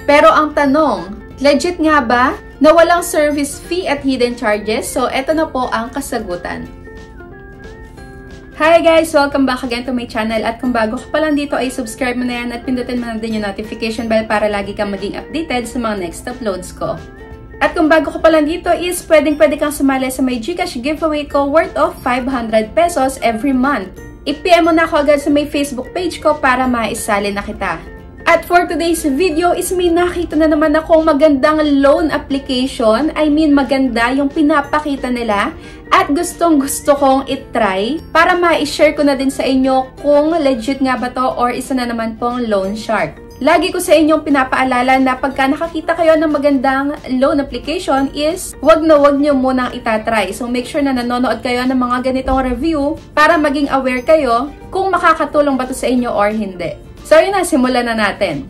Pero ang tanong, legit nga ba na walang service fee at hidden charges? So, eto na po ang kasagutan. Hi guys! Welcome back again to my channel. At kung bago ka pa lang dito ay subscribe mo na yan at pindutin mo na din yung notification bell para lagi kang maging updated sa mga next uploads ko. At kung bago ka pa lang dito is pwede kang sumali sa may GCash giveaway ko worth of 500 pesos every month. I-PM mo na ako agad sa may Facebook page ko para maisali na kita. At for today's video is may nakita na naman akong magandang loan application. I mean, maganda yung pinapakita nila at gustong-gusto kong itry para ma-share ko na din sa inyo kung legit nga ba to or isa na naman pong loan shark. Lagi ko sa inyong pinapaalala na pagka nakakita kayo ng magandang loan application is wag nyo munang itatry. So make sure na nanonood kayo ng mga ganitong review para maging aware kayo kung makakatulong ba to sa inyo or hindi. So, yun na, simulan na natin.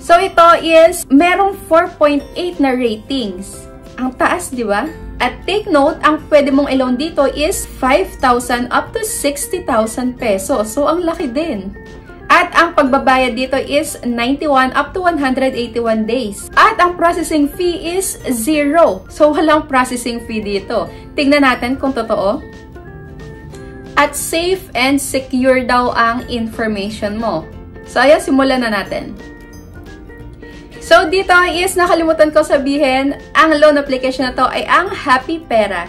So, ito is, merong 4.8 na ratings. Ang taas, di ba? At take note, ang pwede mong i-loan dito is 5,000 up to 60,000 pesos. So, ang laki din. At ang pagbabayad dito is 91 up to 181 days. At ang processing fee is 0. So, walang processing fee dito. Tingnan natin kung totoo. At safe and secure daw ang information mo. So, ayan, simulan na natin. So, dito is nakalimutan ko sabihin, ang loan application na to ay ang Happy Pera.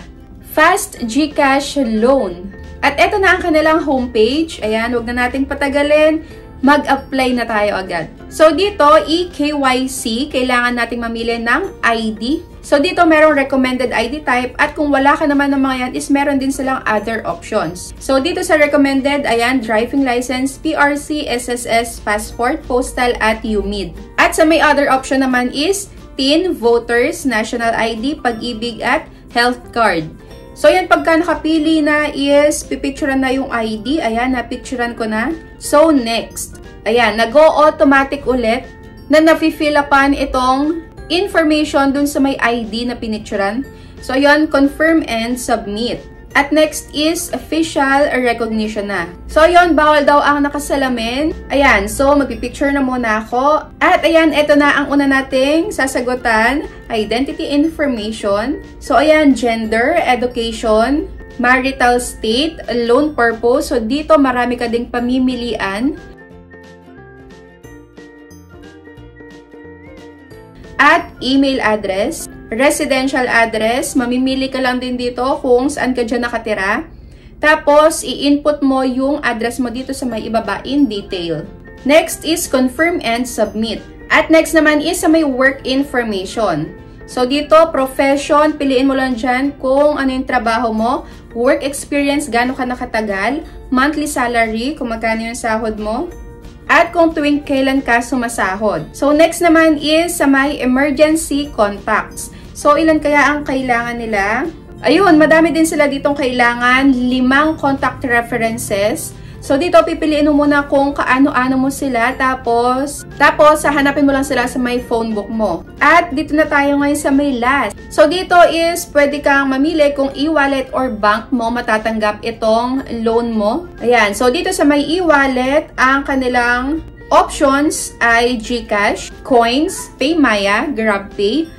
Fast GCash Loan. At ito na ang kanilang homepage. Ayan, huwag na nating patagalin. Mag-apply na tayo agad. So, dito, eKYC, kailangan nating mamili ng ID. So, dito merong recommended ID type at kung wala ka naman ng mga yan is meron din silang other options. So, dito sa recommended, ayan, driving license, PRC, SSS, passport, postal, at UMID. At sa may other option naman is TIN, voters, national ID, pag-ibig, at health card. So, yan, pagka nakapili na is pipicturean na yung ID. Ayan, napicturean ko na. So, next. Ayan, nag-go automatic ulit na nafi-fill upan itong information dun sa may ID na pinicturean. So, yun, confirm and submit. At next is official recognition na. So, yun, bawal daw ang nakasalamin. Ayan, so, magpipicture na muna ako. At ayan, ito na ang una nating sasagutan. Identity information. So, ayan, gender, education, marital state, loan purpose. So, dito marami ka ding pamimilian. At email address, residential address, mamimili ka lang din dito kung saan ka dyan nakatira. Tapos, i-input mo yung address mo dito sa may ibaba in detail. Next is confirm and submit. At next naman is sa may work information. So, dito, profession, piliin mo lang dyan kung ano yung trabaho mo, work experience, gaano ka nakatagal, monthly salary, kung magkano yung sahod mo, at kung tuwing kailan ka sumasahod. So, next naman is sa may emergency contacts. So, ilan kaya ang kailangan nila? Ayun, madami din sila ditong kailangan. 5 contact references. So, dito pipiliin mo muna kung kaano-ano mo sila. Tapos, hahanapin mo lang sila sa may phone book mo. At dito na tayo ngayon sa may last. So, dito is pwede kang mamili kung e-wallet or bank mo matatanggap itong loan mo. Ayan. So, dito sa may e-wallet, ang kanilang options ay GCash, Coins, PayMaya, GrabPay.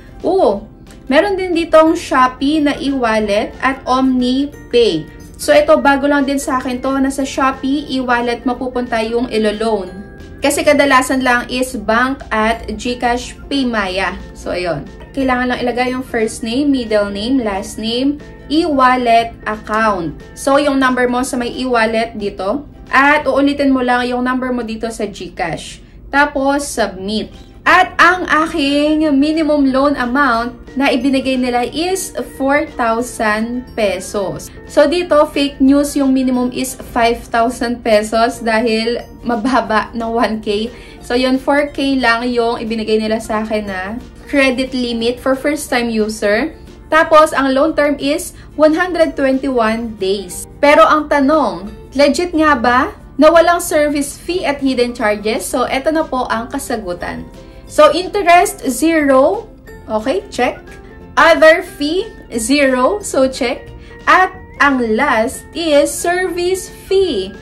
Meron din ditong Shopee na e-wallet at OmniPay. So, ito, bago lang din sa akin to, nasa Shopee, e-wallet mapupunta yung ilo-loan. Kasi kadalasan lang is bank at GCash PayMaya. So, ayun. Kailangan lang ilagay yung first name, middle name, last name, e-wallet account. So, yung number mo sa may e-wallet dito. At uulitin mo lang yung number mo dito sa GCash. Tapos, submit. At ang aking minimum loan amount na ibinigay nila is 4,000 pesos. So, dito, fake news, yung minimum is 5,000 pesos dahil mababa ng 1K. So, yun, 4K lang yung ibinigay nila sa akin na credit limit for first-time user. Tapos, ang loan term is 121 days. Pero ang tanong, legit nga ba na walang service fee at hidden charges? So, eto na po ang kasagutan. So, interest, 0. Okay, check. Other fee, 0. So, check. At ang last is service fee.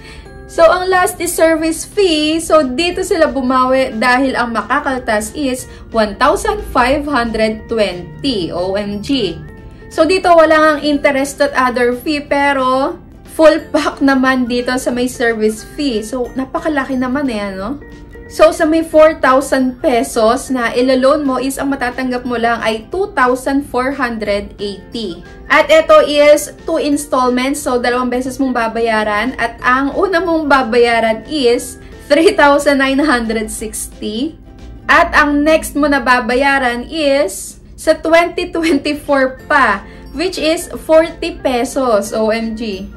So, ang last is service fee. So, dito sila bumawi dahil ang makakaltas is 1,520. OMG. So, dito wala ang interest at other fee pero full pack naman dito sa may service fee. So, napakalaki naman ano? So, sa may 4,000 pesos na ilaloan mo is ang matatanggap mo lang ay 2,480. At ito is 2 installments. So, 2 beses mong babayaran. At ang una mong babayaran is 3,960. At ang next mo na babayaran is sa 2024 pa, which is 40 pesos. OMG.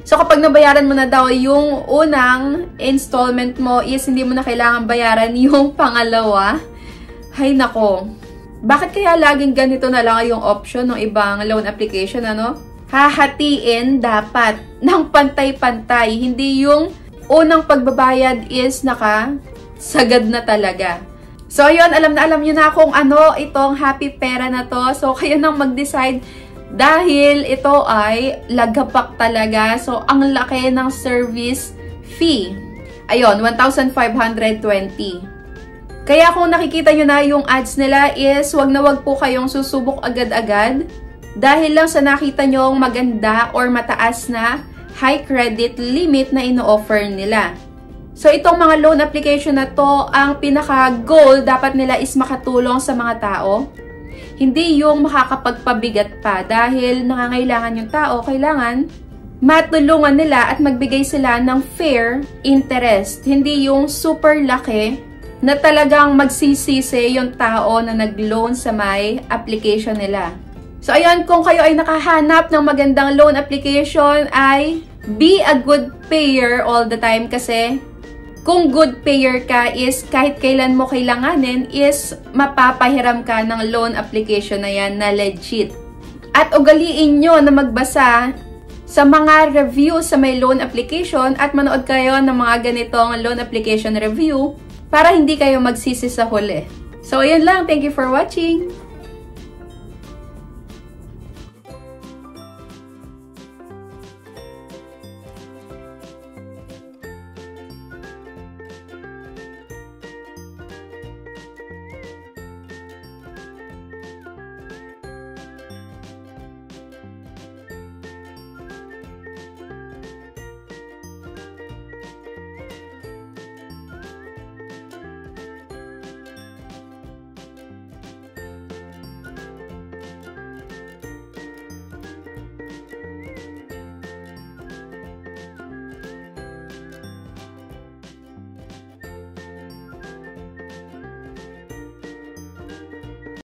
So, kapag nabayaran mo na daw yung unang installment mo is hindi mo na kailangan bayaran yung pangalawa. Hay nako. Bakit kaya laging ganito na lang yung option ng ibang loan application, ano? Hahatiin dapat ng pantay-pantay. Hindi yung unang pagbabayad is nakasagad na talaga. So, ayun, alam nyo na kung ano itong Happy Pera na to. So, kayo nang mag-decide. Dahil ito ay lagapak talaga. So, ang laki ng service fee. Ayun, 1,520. Kaya kung nakikita nyo na yung ads nila is wag na wag po kayong susubok agad-agad. Dahil lang sa nakita nyo maganda or mataas na high credit limit na ino-offer nila. So, itong mga loan application na to, ang pinaka-goal dapat nila is makatulong sa mga tao. Hindi yung makakapagpabigat pa dahil nangangailangan yung tao, kailangan matulungan nila at magbigay sila ng fair interest. Hindi yung super laki na talagang magsisisi yung tao na nag-loan sa may application nila. So, ayun, kung kayo ay nakahanap ng magandang loan application ay be a good payer all the time kasi kung good payer ka is kahit kailan mo kailanganin is mapapahiram ka ng loan application na yan na legit. At ugaliin nyo na magbasa sa mga review sa may loan application at manood kayo ng mga ganitong loan application review para hindi kayo magsisi sa huli. So, yun lang. Thank you for watching!